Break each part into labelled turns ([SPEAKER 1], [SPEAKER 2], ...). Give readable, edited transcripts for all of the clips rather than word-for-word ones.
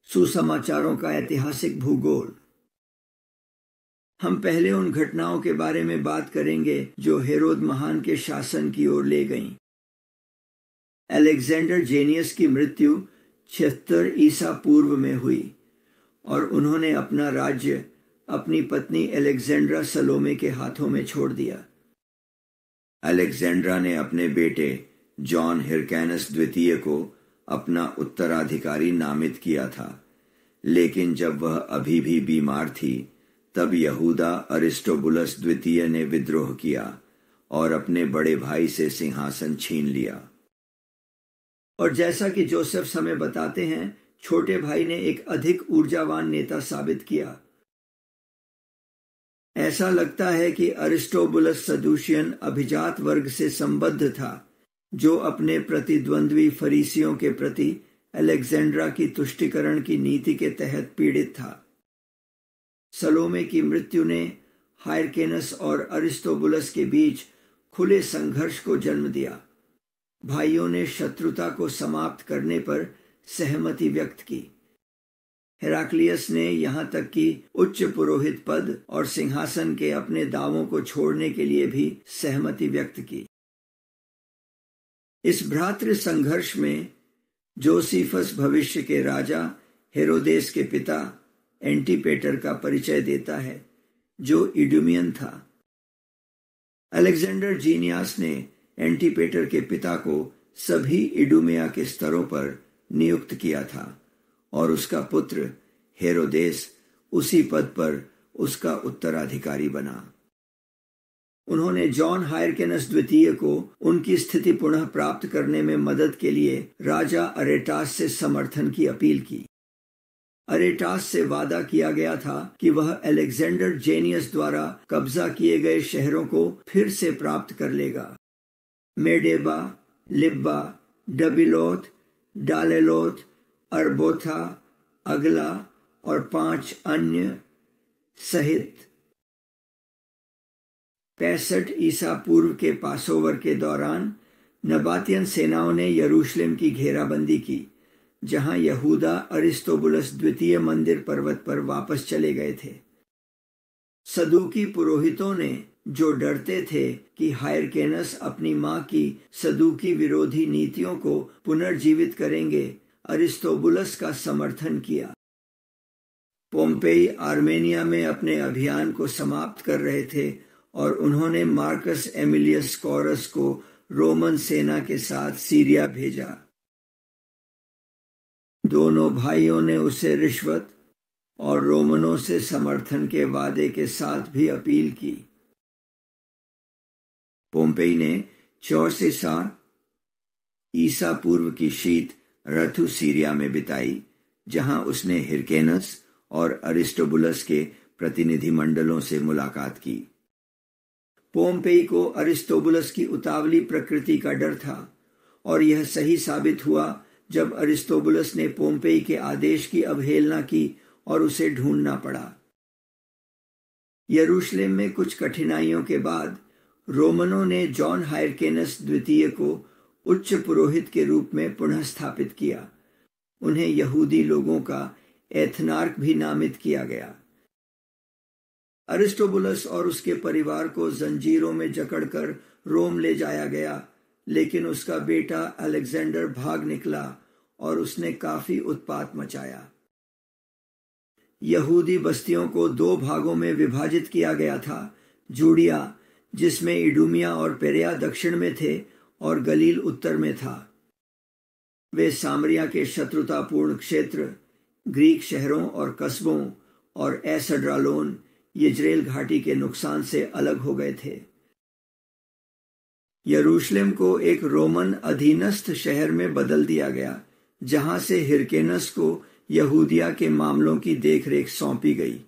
[SPEAKER 1] सुसमाचारों का ऐतिहासिक भूगोल। हम पहले उन घटनाओं के बारे में बात करेंगे जो हेरोद महान के शासन की ओर ले गईं। अलेक्जेंडर जेनियस की मृत्यु 76 ईसा पूर्व में हुई और उन्होंने अपना राज्य अपनी पत्नी अलेक्जेंड्रा सलोमे के हाथों में छोड़ दिया। अलेक्जेंड्रा ने अपने बेटे जॉन हिरकैनस द्वितीय को अपना उत्तराधिकारी नामित किया था, लेकिन जब वह अभी भी बीमार थी तब यहूदा अरिस्टोबुलस द्वितीय ने विद्रोह किया और अपने बड़े भाई से सिंहासन छीन लिया। और जैसा कि जोसेफ हमें बताते हैं, छोटे भाई ने एक अधिक ऊर्जावान नेता साबित किया। ऐसा लगता है कि अरिस्टोबुलस सदूशियन अभिजात वर्ग से संबद्ध था, जो अपने प्रतिद्वंद्वी फरीसियों के प्रति अलेक्जेंड्रा की तुष्टीकरण की नीति के तहत पीड़ित था। सलोमे की मृत्यु ने हायरकेनस और अरिस्टोबुलस के बीच खुले संघर्ष को जन्म दिया। भाइयों ने शत्रुता को समाप्त करने पर सहमति व्यक्त की। हेराक्लियस ने यहां तक कि उच्च पुरोहित पद और सिंहासन के अपने दावों को छोड़ने के लिए भी सहमति व्यक्त की। इस भ्रातृ संघर्ष में जोसीफस भविष्य के राजा हेरोदेस के पिता एंटीपेटर का परिचय देता है, जो इडुमियन था। अलेक्जेंडर जीनियस ने एंटीपेटर के पिता को सभी इडुमिया के स्तरों पर नियुक्त किया था और उसका पुत्र हेरोदेस उसी पद पर उसका उत्तराधिकारी बना। उन्होंने जॉन हायरकेनस द्वितीय को उनकी स्थिति पुनः प्राप्त करने में मदद के लिए राजा अरेटास से समर्थन की अपील की। अरेटास से वादा किया गया था कि वह अलेक्जेंडर जेनियस द्वारा कब्जा किए गए शहरों को फिर से प्राप्त कर लेगा। मेडेबा, लिब्बा, डबिलोथ, डालेलोथ, अरबोथा, अगला और 5 अन्य सहित 65 ईसा पूर्व के पासोवर के दौरान नबातियन सेनाओं ने यरूशलेम की घेराबंदी की, जहां यहूदा अरिस्टोबुलस द्वितीय मंदिर पर्वत पर वापस चले गए थे। सदूकी पुरोहितों ने, जो डरते थे कि हायरकेनस अपनी मां की सदूकी विरोधी नीतियों को पुनर्जीवित करेंगे, अरिस्टोबुलस का समर्थन किया। पोम्पेई आर्मेनिया में अपने अभियान को समाप्त कर रहे थे और उन्होंने मार्कस एमिलियस स्कोरस को रोमन सेना के साथ सीरिया भेजा। दोनों भाइयों ने उसे रिश्वत और रोमनों से समर्थन के वादे के साथ भी अपील की। पोम्पेई ने 64 ईसा पूर्व की शीत ऋतु सीरिया में बिताई, जहां उसने हिरकेनस और अरिस्टोबुलस के प्रतिनिधि मंडलों से मुलाकात की। पोम्पेई को अरिस्टोबुलस की उतावली प्रकृति का डर था और यह सही साबित हुआ जब अरिस्टोबुलस ने पोम्पेई के आदेश की अवहेलना की और उसे ढूंढना पड़ा। यरूशलेम में कुछ कठिनाइयों के बाद रोमनों ने जॉन हायरकेनस द्वितीय को उच्च पुरोहित के रूप में पुनः स्थापित किया। उन्हें यहूदी लोगों का एथनार्क भी नामित किया गया। अरिस्टोबुलस और उसके परिवार को जंजीरों में जकड़कर रोम ले जाया गया, लेकिन उसका बेटा अलेक्जेंडर भाग निकला और उसने काफी उत्पात मचाया। यहूदी बस्तियों को 2 भागों में विभाजित किया गया था, जूडिया, जिसमें इडुमिया और पेरिया दक्षिण में थे, और गलील उत्तर में था। वे सामरिया के शत्रुतापूर्ण क्षेत्र, ग्रीक शहरों और कस्बों और एसड्रालोन, यिज्रेल घाटी के नुकसान से अलग हो गए थे। यरूशलेम को एक रोमन अधीनस्थ शहर में बदल दिया गया, जहां से हिरकेनस को यहूदिया के मामलों की देखरेख सौंपी गई।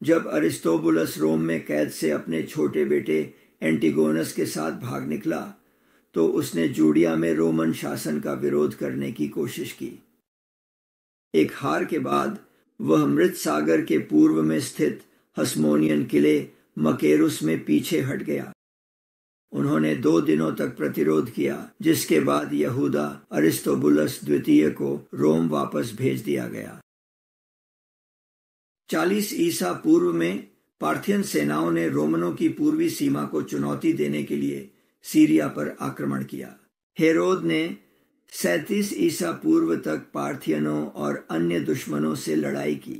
[SPEAKER 1] जब अरिस्टोबुलस रोम में कैद से अपने छोटे बेटे एंटिगोनस के साथ भाग निकला, तो उसने जूडिया में रोमन शासन का विरोध करने की कोशिश की। एक हार के बाद वह मृत सागर के पूर्व में स्थित हस्मोनियन किले मकेरुस में पीछे हट गया। उन्होंने 2 दिनों तक प्रतिरोध किया, जिसके बाद यहूदा अरिस्तोबुलस द्वितीय को रोम वापस भेज दिया गया। 40 ईसा पूर्व में पार्थियन सेनाओं ने रोमनों की पूर्वी सीमा को चुनौती देने के लिए सीरिया पर आक्रमण किया। हेरोद ने 37 ईसा पूर्व तक पार्थियनों और अन्य दुश्मनों से लड़ाई की।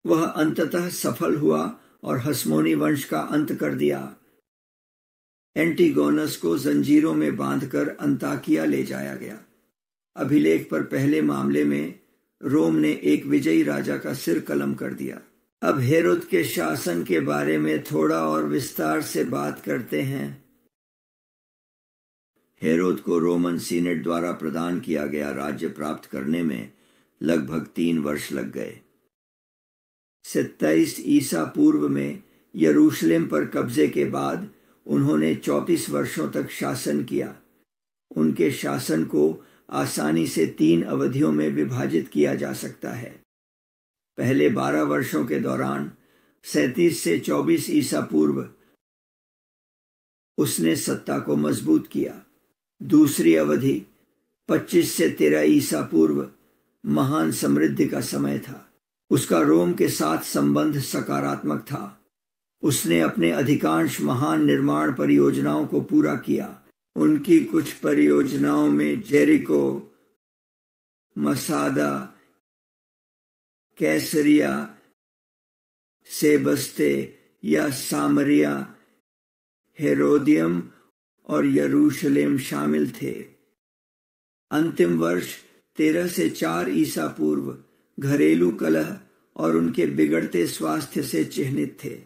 [SPEAKER 1] वह अंततः सफल हुआ और हस्मोनी वंश का अंत कर दिया। एंटीगोनस को जंजीरों में बांधकर अंताकिया ले जाया गया। अभिलेख पर पहले मामले में रोम ने एक विजयी राजा का सिर कलम कर दिया। अब हेरोद के शासन के बारे में थोड़ा और विस्तार से बात करते हैं। हेरोद को रोमन सीनेट द्वारा प्रदान किया गया राज्य प्राप्त करने में लगभग 3 वर्ष लग गए। 27 ईसा पूर्व में यरूशलेम पर कब्जे के बाद उन्होंने 34 वर्षों तक शासन किया। उनके शासन को आसानी से 3 अवधियों में विभाजित किया जा सकता है। पहले 12 वर्षों के दौरान 37 से 24 ईसा पूर्व उसने सत्ता को मजबूत किया। दूसरी अवधि 25 से 13 ईसा पूर्व महान समृद्धि का समय था। उसका रोम के साथ संबंध सकारात्मक था। उसने अपने अधिकांश महान निर्माण परियोजनाओं को पूरा किया। उनकी कुछ परियोजनाओं में जेरिको, मसादा, कैसरिया, सेबस्ते या सामरिया, हेरोदियम और यरूशलेम शामिल थे। अंतिम वर्ष 13 से 4 ईसा पूर्व घरेलू कलह और उनके बिगड़ते स्वास्थ्य से चिह्नित थे।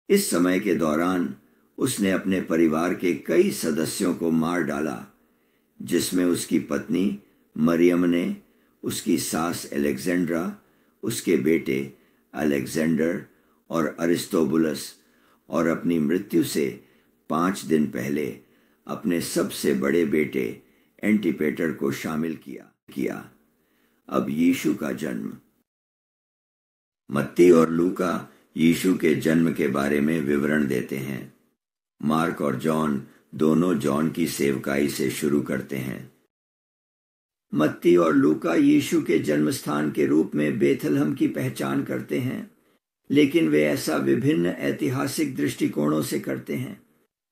[SPEAKER 1] इस समय के दौरान उसने अपने परिवार के कई सदस्यों को मार डाला, जिसमें उसकी पत्नी मरियम ने, उसकी सास एलेक्जेंड्रा, उसके बेटे अलेक्जेंडर और अरिस्तोबुलस, और अपनी मृत्यु से 5 दिन पहले अपने सबसे बड़े बेटे एंटीपेटर को शामिल किया। अब यीशु का जन्म। मत्ती और लूका यीशु के जन्म के बारे में विवरण देते हैं। मार्क और जॉन दोनों जॉन की सेवकाई से शुरू करते हैं। मत्ती और लूका यीशु के जन्म स्थान के रूप में बेथलहम की पहचान करते हैं, लेकिन वे ऐसा विभिन्न ऐतिहासिक दृष्टिकोणों से करते हैं।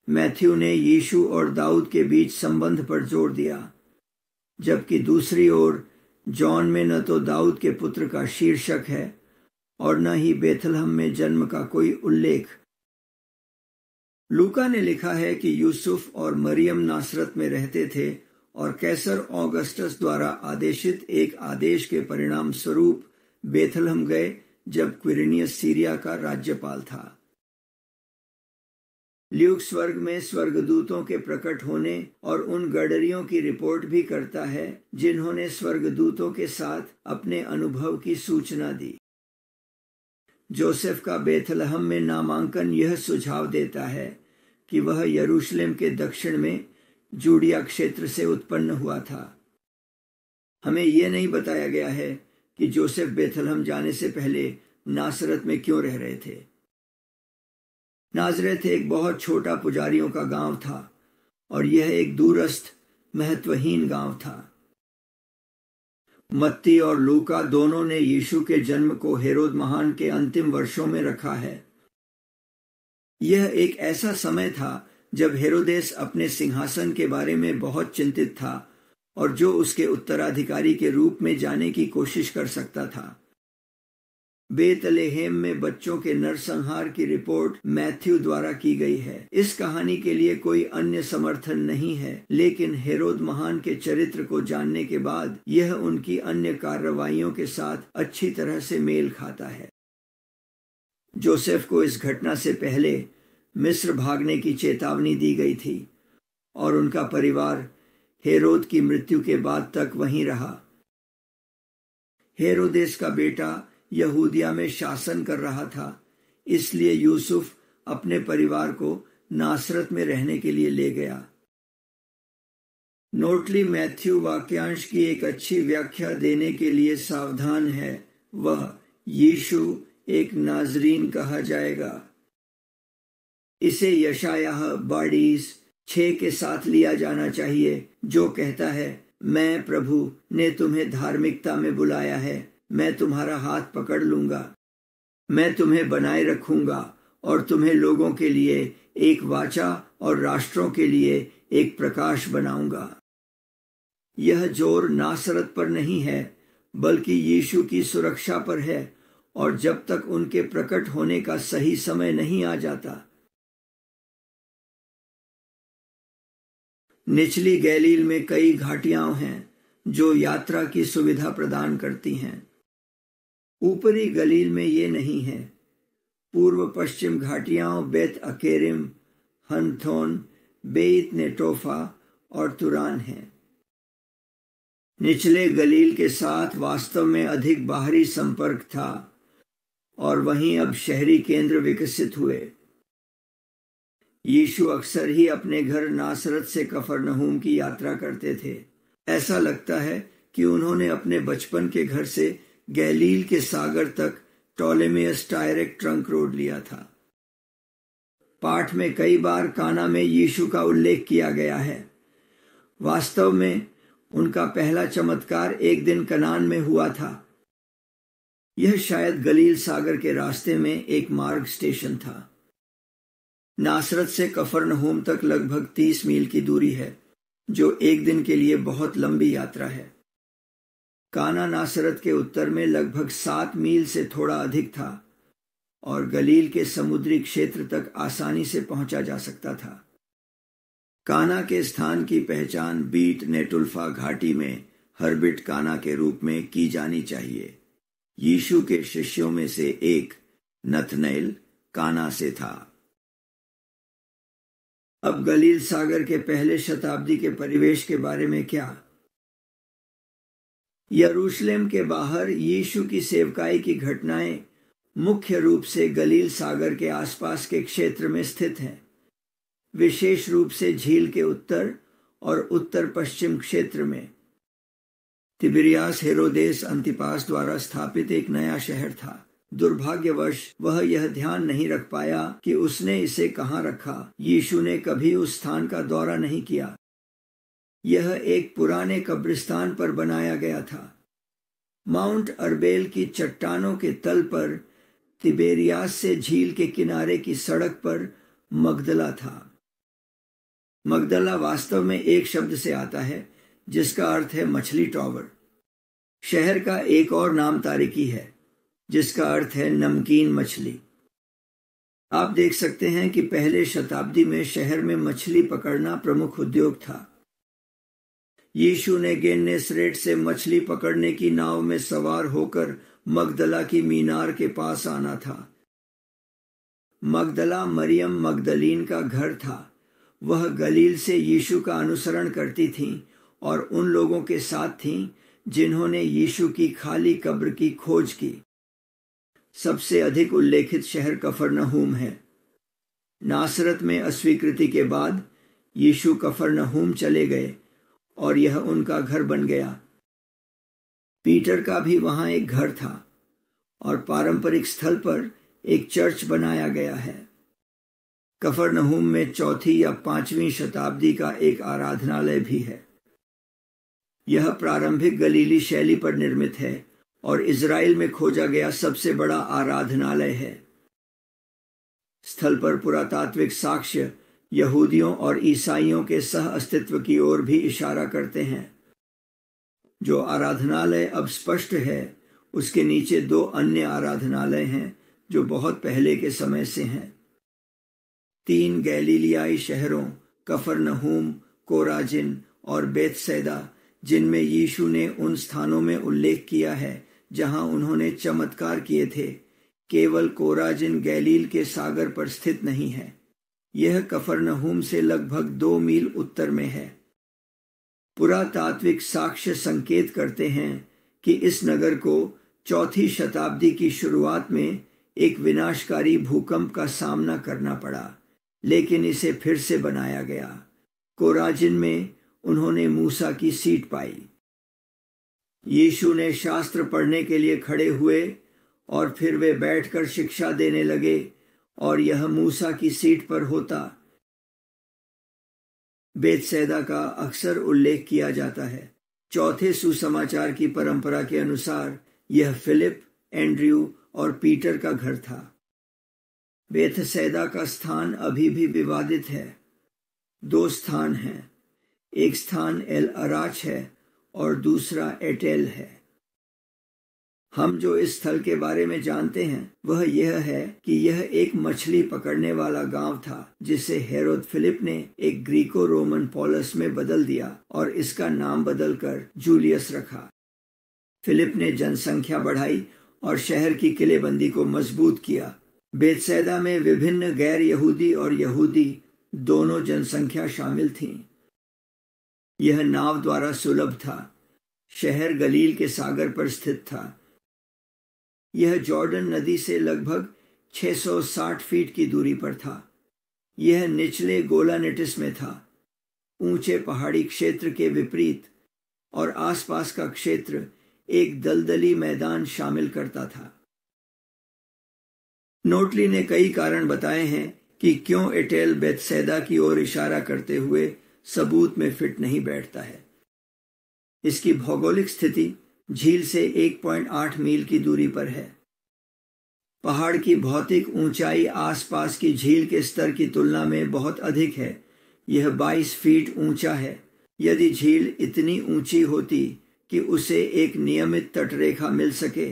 [SPEAKER 1] मैथ्यू ने यीशु और दाऊद के बीच संबंध पर जोर दिया, जबकि दूसरी ओर जॉन में न तो दाऊद के पुत्र का शीर्षक है और न ही बेथलहम में जन्म का कोई उल्लेख। लूका ने लिखा है कि यूसुफ और मरियम नासरत में रहते थे और कैसर ऑगस्टस द्वारा आदेशित एक आदेश के परिणाम स्वरूप बेथलहम गए जब क्विरिनियस सीरिया का राज्यपाल था। ल्यूक स्वर्ग में स्वर्गदूतों के प्रकट होने और उन गडरियों की रिपोर्ट भी करता है जिन्होंने स्वर्गदूतों के साथ अपने अनुभव की सूचना दी। जोसेफ का बेथलहम में नामांकन यह सुझाव देता है कि वह यरूशलेम के दक्षिण में जूडिया क्षेत्र से उत्पन्न हुआ था। हमें यह नहीं बताया गया है कि जोसेफ बेथलहम जाने से पहले नासरत में क्यों रह रहे थे। नाजरेथ एक बहुत छोटा पुजारियों का गांव था और यह एक दूरस्थ महत्वहीन गांव था। मत्ती और लूका दोनों ने यीशु के जन्म को हेरोद महान के अंतिम वर्षों में रखा है। यह एक ऐसा समय था जब हेरोदेस अपने सिंहासन के बारे में बहुत चिंतित था और जो उसके उत्तराधिकारी के रूप में जाने की कोशिश कर सकता था। बेतलेहेम में बच्चों के नरसंहार की रिपोर्ट मैथ्यू द्वारा की गई है। इस कहानी के लिए कोई अन्य समर्थन नहीं है, लेकिन हेरोद महान के चरित्र को जानने के बाद यह उनकी अन्य कार्रवाइयों के साथ अच्छी तरह से मेल खाता है। जोसेफ को इस घटना से पहले मिस्र भागने की चेतावनी दी गई थी और उनका परिवार हेरोद की मृत्यु के बाद तक वहीं रहा। हेरोदेस का बेटा यहूदिया में शासन कर रहा था, इसलिए यूसुफ अपने परिवार को नासरत में रहने के लिए ले गया। नोटली मैथ्यू वाक्यांश की एक अच्छी व्याख्या देने के लिए सावधान है। वह यीशु एक नाजरीन कहा जाएगा। इसे यशायाह 42:6 के साथ लिया जाना चाहिए, जो कहता है, मैं प्रभु ने तुम्हें धार्मिकता में बुलाया है, मैं तुम्हारा हाथ पकड़ लूंगा, मैं तुम्हें बनाए रखूंगा और तुम्हें लोगों के लिए एक वाचा और राष्ट्रों के लिए एक प्रकाश बनाऊंगा। यह जोर नासरत पर नहीं है, बल्कि यीशु की सुरक्षा पर है, और जब तक उनके प्रकट होने का सही समय नहीं आ जाता। निचली गलील में कई घाटियां हैं जो यात्रा की सुविधा प्रदान करती हैं। ऊपरी गलील में ये नहीं है। पूर्व पश्चिम घाटियां बेत अकेरिम, हनथोन, बेत नेटोफा और तुरान हैं। निचले गलील के साथ वास्तव में अधिक बाहरी संपर्क था, और वहीं अब शहरी केंद्र विकसित हुए। यीशु अक्सर ही अपने घर नासरत से कफरनहूम की यात्रा करते थे। ऐसा लगता है कि उन्होंने अपने बचपन के घर से गलील के सागर तक टोलेमियस डायरेक्ट ट्रंक रोड लिया था। पाठ में कई बार काना में यीशु का उल्लेख किया गया है। वास्तव में उनका पहला चमत्कार एक दिन कनान में हुआ था। यह शायद गलील सागर के रास्ते में एक मार्ग स्टेशन था। नासरत से कफरनहूम तक लगभग 30 मील की दूरी है, जो एक दिन के लिए बहुत लंबी यात्रा है। काना नासरत के उत्तर में लगभग 7 मील से थोड़ा अधिक था, और गलील के समुद्री क्षेत्र तक आसानी से पहुंचा जा सकता था। काना के स्थान की पहचान बीट नेटुल्फा घाटी में हर्बिट काना के रूप में की जानी चाहिए। यीशु के शिष्यों में से एक नथनएल काना से था। अब गलील सागर के पहले शताब्दी के परिवेश के बारे में क्या? यरूशलेम के बाहर यीशु की सेवकाई की घटनाएं मुख्य रूप से गलील सागर के आसपास के क्षेत्र में स्थित हैं, विशेष रूप से झील के उत्तर और उत्तर पश्चिम क्षेत्र में। तिबिरियास हेरोदेस अंतिपास द्वारा स्थापित एक नया शहर था। दुर्भाग्यवश वह यह ध्यान नहीं रख पाया कि उसने इसे कहाँ रखा। यीशु ने कभी उस स्थान का दौरा नहीं किया। यह एक पुराने कब्रिस्तान पर बनाया गया था। माउंट अरबेल की चट्टानों के तल पर तिबेरियास से झील के किनारे की सड़क पर मगदला था। मगदला वास्तव में एक शब्द से आता है जिसका अर्थ है मछली टॉवर। शहर का एक और नाम तारिकी है जिसका अर्थ है नमकीन मछली। आप देख सकते हैं कि पहले शताब्दी में शहर में मछली पकड़ना प्रमुख उद्योग था। यीशु ने गेन्नेसरेट से मछली पकड़ने की नाव में सवार होकर मगदला की मीनार के पास आना था। मगदला मरियम मगदलीन का घर था। वह गलील से यीशु का अनुसरण करती थीं और उन लोगों के साथ थीं जिन्होंने यीशु की खाली कब्र की खोज की। सबसे अधिक उल्लेखित शहर कफरनहूम है। नासरत में अस्वीकृति के बाद यीशु कफरनहूम चले गए और यह उनका घर बन गया। पीटर का भी वहां एक घर था और पारंपरिक स्थल पर एक चर्च बनाया गया है। कफरनहूम में 4वीं या 5वीं शताब्दी का एक आराधनालय भी है। यह प्रारंभिक गलीली शैली पर निर्मित है और इज़राइल में खोजा गया सबसे बड़ा आराधनालय है। स्थल पर पुरातात्विक साक्ष्य यहूदियों और ईसाइयों के सह अस्तित्व की ओर भी इशारा करते हैं। जो आराधनालय अब स्पष्ट है, उसके नीचे 2 अन्य आराधनालय हैं जो बहुत पहले के समय से हैं। 3 गैलीलियाई शहरों कफरनहूम, कोराजिन और बेतसैदा, जिनमें यीशु ने उन स्थानों में उल्लेख किया है जहां उन्होंने चमत्कार किए थे, केवल कोराजिन गलील के सागर पर स्थित नहीं है। यह कफरनहूम से लगभग 2 मील उत्तर में है। पुरातात्विक साक्ष्य संकेत करते हैं कि इस नगर को 4वीं शताब्दी की शुरुआत में एक विनाशकारी भूकंप का सामना करना पड़ा, लेकिन इसे फिर से बनाया गया। कोराजिन में उन्होंने मूसा की सीट पाई। यीशु ने शास्त्र पढ़ने के लिए खड़े हुए और फिर वे बैठकर शिक्षा देने लगे और यह मूसा की सीट पर होता। बेतसैदा का अक्सर उल्लेख किया जाता है। चौथे सुसमाचार की परंपरा के अनुसार यह फिलिप, एंड्रयू और पीटर का घर था। बेतसैदा का स्थान अभी भी विवादित है। 2 स्थान हैं, एक स्थान एल अराच है और दूसरा एटेल है। हम जो इस स्थल के बारे में जानते हैं वह यह है कि यह एक मछली पकड़ने वाला गांव था जिसे हेरोद फिलिप ने एक ग्रीको रोमन पॉलस में बदल दिया और इसका नाम बदलकर जूलियस रखा। फिलिप ने जनसंख्या बढ़ाई और शहर की किलेबंदी को मजबूत किया। बेतसैदा में विभिन्न गैर यहूदी और यहूदी दोनों जनसंख्या शामिल थीं। यह नाव द्वारा सुलभ था। शहर गलील के सागर पर स्थित था। यह जॉर्डन नदी से लगभग 660 फीट की दूरी पर था। यह निचले गोलानेटिस में था। ऊंचे पहाड़ी क्षेत्र के विपरीत और आसपास का क्षेत्र एक दलदली मैदान शामिल करता था। नोटली ने कई कारण बताए हैं कि क्यों एटेल बेतसैदा की ओर इशारा करते हुए सबूत में फिट नहीं बैठता है। इसकी भौगोलिक स्थिति झील से 1.8 मील की दूरी पर है। पहाड़ की भौतिक ऊंचाई आसपास की झील के स्तर की तुलना में बहुत अधिक है। यह 22 फीट ऊंचा है। यदि झील इतनी ऊंची होती कि उसे एक नियमित तटरेखा मिल सके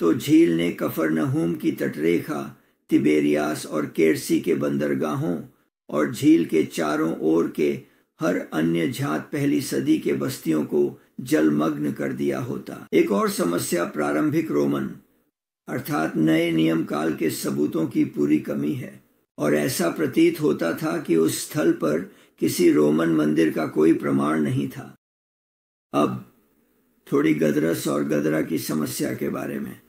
[SPEAKER 1] तो झील ने कफरनहूम की तटरेखा, तिबेरियास और केरसी के बंदरगाहों और झील के चारों ओर के हर अन्य झात पहली सदी के बस्तियों को जलमग्न कर दिया होता। एक और समस्या प्रारंभिक रोमन अर्थात नए नियम काल के सबूतों की पूरी कमी है और ऐसा प्रतीत होता था कि उस स्थल पर किसी रोमन मंदिर का कोई प्रमाण नहीं था। अब थोड़ी गदरस और गदरा की समस्या के बारे में।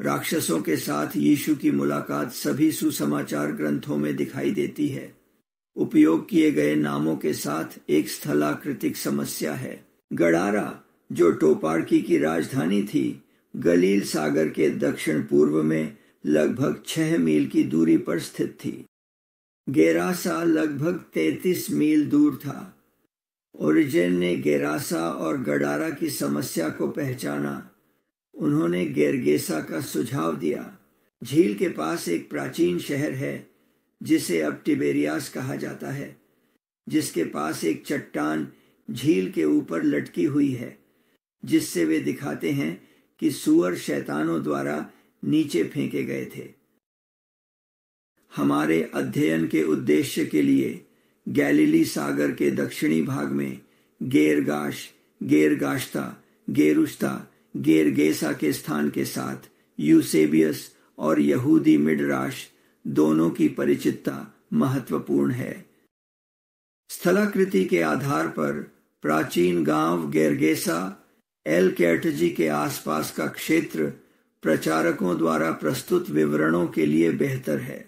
[SPEAKER 1] राक्षसों के साथ यीशु की मुलाकात सभी सुसमाचार ग्रंथों में दिखाई देती है। उपयोग किए गए नामों के साथ एक स्थलाकृतिक समस्या है। गडारा, जो टोपार्की की राजधानी थी, गलील सागर के दक्षिण पूर्व में लगभग 6 मील की दूरी पर स्थित थी। गेरासा लगभग 33 मील दूर था। ओरिजेन ने गेरासा और गडारा की समस्या को पहचाना। उन्होंने गेरगेसा का सुझाव दिया। झील के पास एक प्राचीन शहर है जिसे अब टिबेरियास कहा जाता है, जिसके पास एक चट्टान झील के ऊपर लटकी हुई है, जिससे वे दिखाते हैं कि सूअर शैतानों द्वारा नीचे फेंके गए थे। हमारे अध्ययन के उद्देश्य के लिए गैलीली सागर के दक्षिणी भाग में गेरगाश, गेरगाश्ता, गेरुश्ता, गेरगेसा के स्थान के साथ यूसेबियस और यहूदी मिडराश दोनों की परिचितता महत्वपूर्ण है। स्थलाकृति के आधार पर प्राचीन गांव गेरगेसा एल कैर्टजी के आसपास का क्षेत्र प्रचारकों द्वारा प्रस्तुत विवरणों के लिए बेहतर है।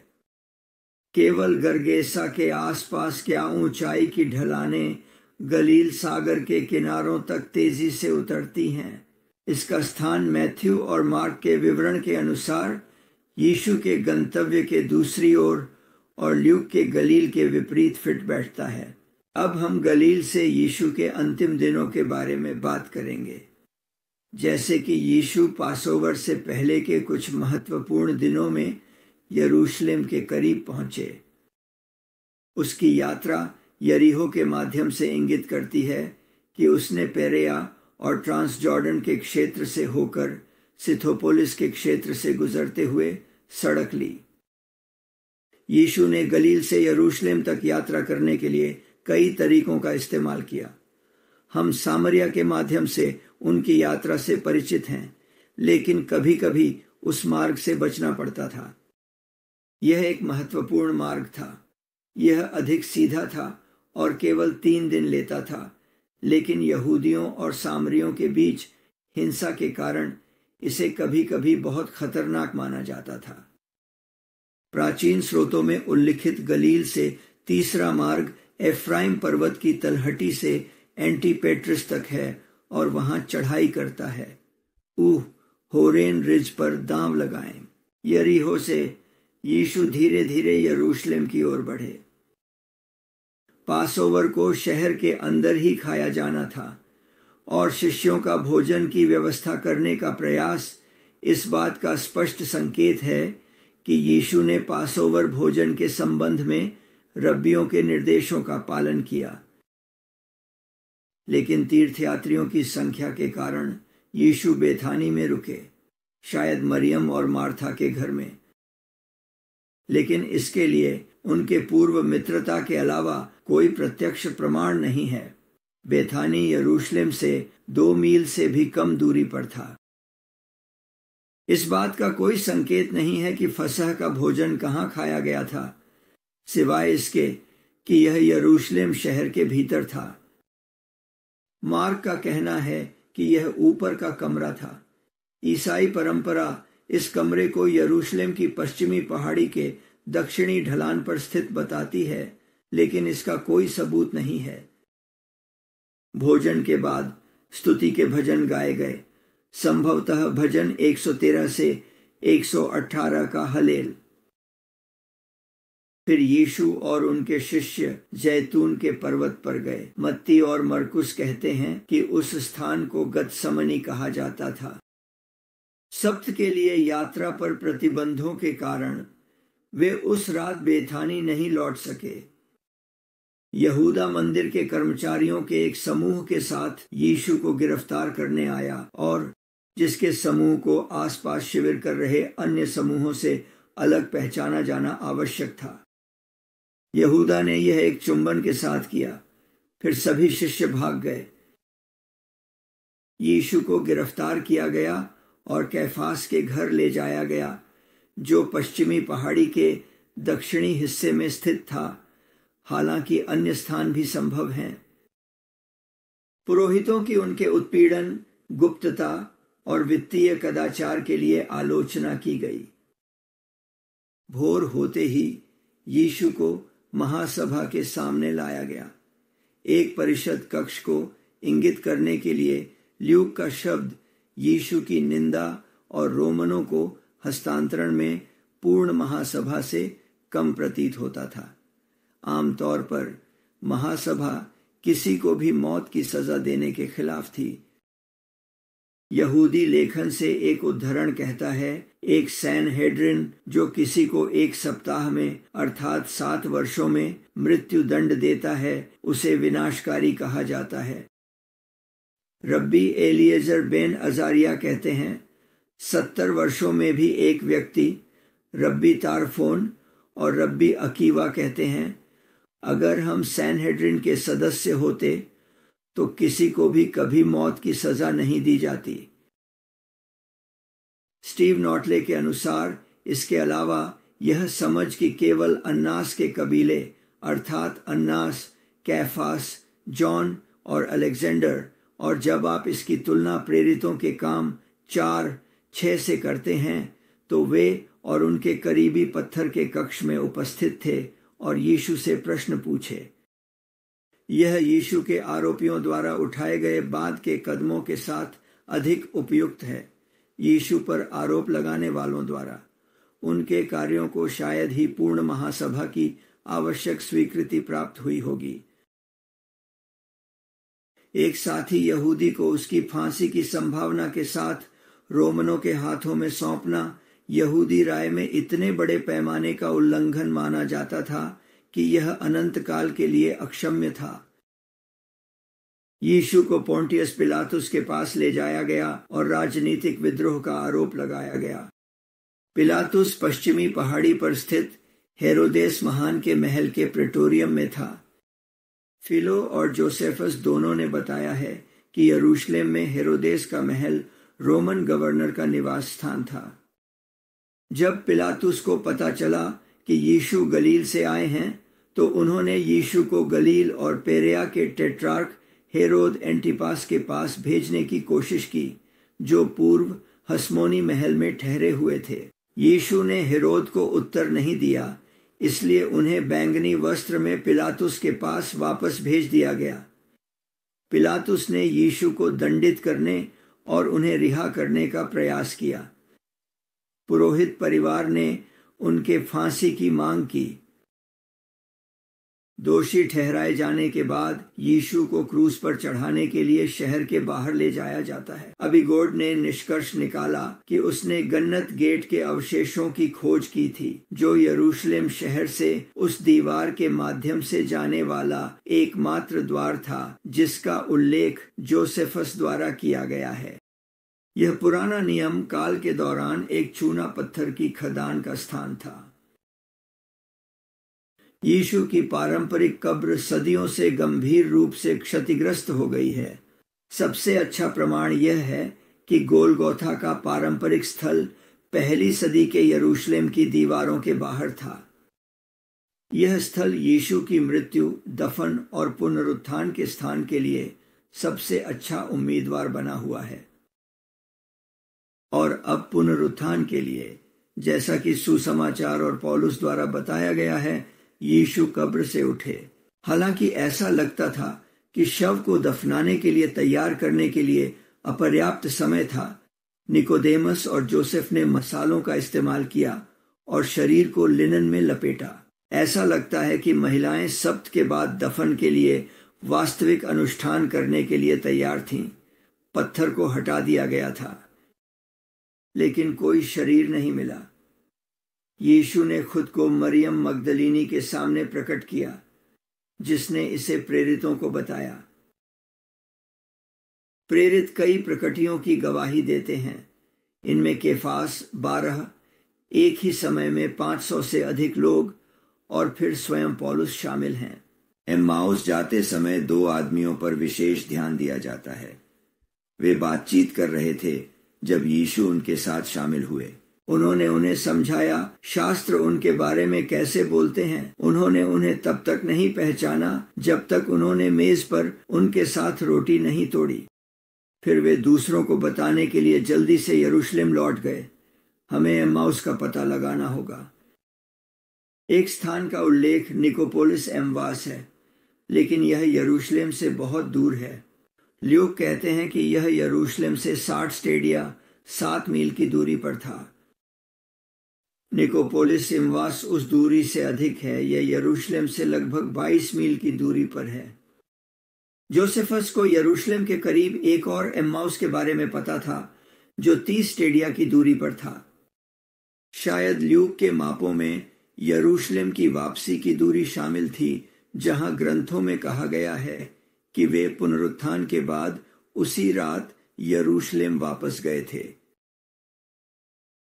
[SPEAKER 1] केवल गरगेसा के आसपास क्या ऊंचाई की ढलानें गलील सागर के किनारों तक तेजी से उतरती हैं। इसका स्थान मैथ्यू और मार्क के विवरण के अनुसार यीशु के गंतव्य के दूसरी ओर और ल्यूक के गलील के विपरीत फिट बैठता है। अब हम गलील से यीशु के अंतिम दिनों के बारे में बात करेंगे। जैसे कि यीशु पासोवर से पहले के कुछ महत्वपूर्ण दिनों में यरूशलेम के करीब पहुंचे। उसकी यात्रा यरीहो के माध्यम से इंगित करती है कि उसने पेरेया और ट्रांसजॉर्डन के क्षेत्र से होकर सिथोपोलिस के क्षेत्र से गुजरते हुए सड़क ली। यीशु ने गलील से यरूशलेम तक यात्रा करने के लिए कई तरीकों का इस्तेमाल किया। हम सामरिया के माध्यम से उनकी यात्रा से परिचित हैं, लेकिन कभी-कभी उस मार्ग से बचना पड़ता था। यह एक महत्वपूर्ण मार्ग था। यह अधिक सीधा था और केवल 3 दिन लेता था, लेकिन यहूदियों और सामरियों के बीच हिंसा के कारण इसे कभी-कभी बहुत खतरनाक माना जाता था। प्राचीन स्रोतों में उल्लिखित गलील से तीसरा मार्ग एफ्राइम पर्वत की तलहटी से एंटीपेट्रिस तक है और वहां चढ़ाई करता है। होरेन रिज पर दांव लगाएं। यरीहो से यीशु धीरे धीरे यरूशलेम की ओर बढ़े। पासओवर को शहर के अंदर ही खाया जाना था और शिष्यों का भोजन की व्यवस्था करने का प्रयास इस बात का स्पष्ट संकेत है कि यीशु ने पासओवर भोजन के संबंध में रब्बियों के निर्देशों का पालन किया। लेकिन तीर्थयात्रियों की संख्या के कारण यीशु बेथानी में रुके, शायद मरियम और मार्था के घर में। लेकिन इसके लिए उनके पूर्व मित्रता के अलावा कोई प्रत्यक्ष प्रमाण नहीं है। बेथानी यरूशलेम से 2 मील से भी कम दूरी पर था। इस बात का कोई संकेत नहीं है कि फसह का भोजन कहाँ खाया गया था, सिवाय इसके कि यह यरूशलेम शहर के भीतर था। मार्क का कहना है कि यह ऊपर का कमरा था। ईसाई परंपरा इस कमरे को यरूशलेम की पश्चिमी पहाड़ी के दक्षिणी ढलान पर स्थित बताती है, लेकिन इसका कोई सबूत नहीं है। भोजन के बाद स्तुति के भजन गाए गए, संभवतः भजन 113 से 118 का हलेल। फिर यीशु और उनके शिष्य जैतून के पर्वत पर गए। मत्ती और मरकुस कहते हैं कि उस स्थान को गतसमनी कहा जाता था। सब्त के लिए यात्रा पर प्रतिबंधों के कारण वे उस रात बेथानी नहीं लौट सके। यहूदा मंदिर के कर्मचारियों के एक समूह के साथ यीशु को गिरफ्तार करने आया और जिसके समूह को आसपास शिविर कर रहे अन्य समूहों से अलग पहचाना जाना आवश्यक था। यहूदा ने यह एक चुंबन के साथ किया, फिर सभी शिष्य भाग गए। यीशु को गिरफ्तार किया गया और कैफास के घर ले जाया गया, जो पश्चिमी पहाड़ी के दक्षिणी हिस्से में स्थित था। हालांकि अन्य स्थान भी संभव हैं। पुरोहितों की उनके उत्पीड़न, गुप्तता और वित्तीय कदाचार के लिए आलोचना की गई। भोर होते ही यीशु को महासभा के सामने लाया गया। एक परिषद कक्ष को इंगित करने के लिए ल्यूक का शब्द यीशु की निंदा और रोमनों को हस्तांतरण में पूर्ण महासभा से कम प्रतीत होता था। आमतौर पर महासभा किसी को भी मौत की सजा देने के खिलाफ थी। यहूदी लेखन से एक उद्धरण कहता है, एक सैनहेड्रिन जो किसी को 1 सप्ताह में अर्थात 7 वर्षों में मृत्यु दंड देता है, उसे विनाशकारी कहा जाता है। रब्बी एलिएजर बेन अजारिया कहते हैं, 70 वर्षों में भी एक व्यक्ति, रब्बी तारफोन और रब्बी अकीवा कहते हैं, अगर हम सैनहेड्रिन के सदस्य होते तो किसी को भी कभी मौत की सजा नहीं दी जाती। स्टीव नॉटले के अनुसार इसके अलावा यह समझ कि केवल अन्नास के कबीले अर्थात अन्नास, कैफास, जॉन और अलेक्जेंडर, और जब आप इसकी तुलना प्रेरितों के काम 4-6 से करते हैं तो वे और उनके करीबी पत्थर के कक्ष में उपस्थित थे और यीशु से प्रश्न पूछे। यह यीशु के आरोपियों द्वारा उठाए गए बाद के कदमों के साथ अधिक उपयुक्त है। यीशु पर आरोप लगाने वालों द्वारा उनके कार्यों को शायद ही पूर्ण महासभा की आवश्यक स्वीकृति प्राप्त हुई होगी। एक साथी यहूदी को उसकी फांसी की संभावना के साथ रोमनों के हाथों में सौंपना यहूदी राय में इतने बड़े पैमाने का उल्लंघन माना जाता था कि यह अनंत काल के लिए अक्षम्य था। यीशु को पोंटियस पिलातुस के पास ले जाया गया और राजनीतिक विद्रोह का आरोप लगाया गया। पिलातुस पश्चिमी पहाड़ी पर स्थित हेरोदेस महान के महल के प्रेटोरियम में था। फिलो और जोसेफस दोनों ने बताया है कि यरूशलेम में हेरोदेस का महल रोमन गवर्नर का निवास स्थान था। जब पिलातुस को पता चला कि यीशु गलील से आए हैं तो उन्होंने यीशु को गलील और पेरिया के टेट्रार्क हेरोद एंटिपास के पास भेजने की कोशिश की, जो पूर्व हस्मोनी महल में ठहरे हुए थे। यीशु ने हेरोद को उत्तर नहीं दिया, इसलिए उन्हें बैंगनी वस्त्र में पिलातुस के पास वापस भेज दिया गया। पिलातुस ने यीशु को दंडित करने और उन्हें रिहा करने का प्रयास किया। पुरोहित परिवार ने उनके फांसी की मांग की। दोषी ठहराए जाने के बाद यीशु को क्रूस पर चढ़ाने के लिए शहर के बाहर ले जाया जाता है। अबिगोड ने निष्कर्ष निकाला कि उसने गन्नत गेट के अवशेषों की खोज की थी, जो यरूशलेम शहर से उस दीवार के माध्यम से जाने वाला एकमात्र द्वार था जिसका उल्लेख जोसेफस द्वारा किया गया है। यह पुराना नियम काल के दौरान एक चूना पत्थर की खदान का स्थान था। यीशु की पारंपरिक कब्र सदियों से गंभीर रूप से क्षतिग्रस्त हो गई है। सबसे अच्छा प्रमाण यह है कि गोलगोथा का पारंपरिक स्थल पहली सदी के यरूशलेम की दीवारों के बाहर था। यह स्थल यीशु की मृत्यु, दफन और पुनरुत्थान के स्थान के लिए सबसे अच्छा उम्मीदवार बना हुआ है। और अब पुनरुत्थान के लिए, जैसा कि सुसमाचार और पौलुस द्वारा बताया गया है, यीशु कब्र से उठे। हालांकि ऐसा लगता था कि शव को दफनाने के लिए तैयार करने के लिए अपर्याप्त समय था। निकोदेमस और जोसेफ ने मसालों का इस्तेमाल किया और शरीर को लिनन में लपेटा। ऐसा लगता है कि महिलाएं सब्त के बाद दफन के लिए वास्तविक अनुष्ठान करने के लिए तैयार थीं। पत्थर को हटा दिया गया था, लेकिन कोई शरीर नहीं मिला। यीशु ने खुद को मरियम मगदलीनी के सामने प्रकट किया, जिसने इसे प्रेरितों को बताया। प्रेरित कई प्रकटियों की गवाही देते हैं। इनमें केफास, 12, एक ही समय में 500 से अधिक लोग और फिर स्वयं पौलुस शामिल हैं। एम्माउस जाते समय 2 आदमियों पर विशेष ध्यान दिया जाता है। वे बातचीत कर रहे थे जब यीशु उनके साथ शामिल हुए। उन्होंने उन्हें समझाया शास्त्र उनके बारे में कैसे बोलते हैं। उन्होंने उन्हें तब तक नहीं पहचाना जब तक उन्होंने मेज पर उनके साथ रोटी नहीं तोड़ी। फिर वे दूसरों को बताने के लिए जल्दी से यरूशलेम लौट गए। हमें एम्माउस का पता लगाना होगा। एक स्थान का उल्लेख निकोपोलिस एम्वास है, लेकिन यह यरूशलेम से बहुत दूर है। ल्यूक कहते हैं कि यह यरूशलेम से 60 स्टेडिया 7 मील की दूरी पर था। निकोपोलिस एम्वास उस दूरी से अधिक है। यह यरूशलेम से लगभग 22 मील की दूरी पर है। जोसेफस को यरूशलेम के करीब एक और एम्माउस के बारे में पता था, जो 30 स्टेडिया की दूरी पर था। शायद ल्यूक के मापों में यरूशलेम की वापसी की दूरी शामिल थी, जहां ग्रंथों में कहा गया है कि वे पुनरुत्थान के बाद उसी रात यरूशलेम वापस गए थे।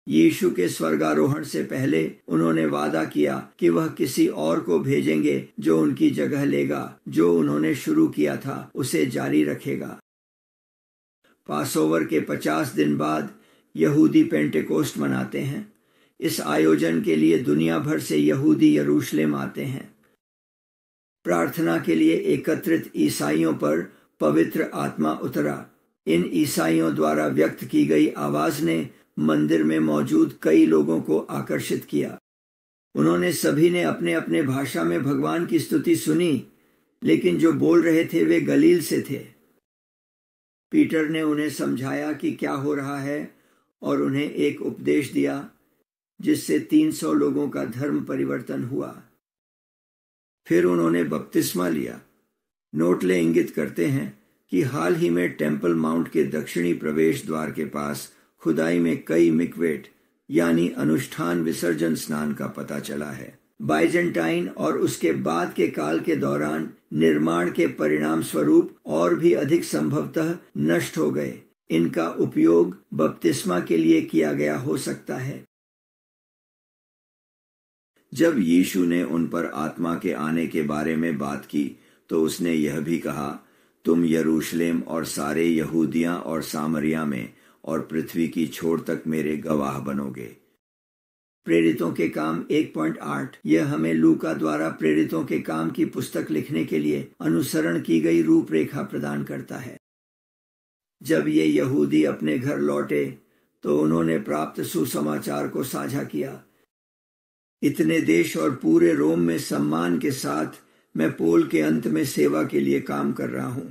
[SPEAKER 1] यीशु के स्वर्गारोहण से पहले उन्होंने वादा किया कि वह किसी और को भेजेंगे जो उनकी जगह लेगा। जो उन्होंने शुरू किया था उसे जारी रखेगा। पासओवर के 50 दिन बाद यहूदी पेंटेकोस्ट मनाते हैं। इस आयोजन के लिए दुनिया भर से यहूदी यरूशलेम आते हैं। प्रार्थना के लिए एकत्रित ईसाइयों पर पवित्र आत्मा उतरा। इन ईसाइयों द्वारा व्यक्त की गई आवाज ने मंदिर में मौजूद कई लोगों को आकर्षित किया। उन्होंने सभी ने अपने अपने भाषा में भगवान की स्तुति सुनी, लेकिन जो बोल रहे थे वे गलील से थे। पीटर ने उन्हें समझाया कि क्या हो रहा है और उन्हें एक उपदेश दिया, जिससे 300 लोगों का धर्म परिवर्तन हुआ। फिर उन्होंने बपतिस्मा लिया। नोटले इंगित करते हैं कि हाल ही में टेम्पल माउंट के दक्षिणी प्रवेश द्वार के पास खुदाई में कई मिकवेट यानी अनुष्ठान विसर्जन स्नान का पता चला है। बाइजेंटाइन और उसके बाद के काल के दौरान निर्माण के परिणाम स्वरूप और भी अधिक संभवतः नष्ट हो गए। इनका उपयोग बपतिस्मा के लिए किया गया हो सकता है। जब यीशु ने उन पर आत्मा के आने के बारे में बात की तो उसने यह भी कहा, तुम यरूशलेम और सारे यहूदिया और सामरिया में और पृथ्वी की छोर तक मेरे गवाह बनोगे। प्रेरितों के काम 1.8 यह हमें लूका द्वारा प्रेरितों के काम की पुस्तक लिखने के लिए अनुसरण की गई रूपरेखा प्रदान करता है। जब ये यहूदी अपने घर लौटे तो उन्होंने प्राप्त सुसमाचार को साझा किया। इतने देश और पूरे रोम में सम्मान के साथ मैं पोल के अंत में सेवा के लिए काम कर रहा हूं।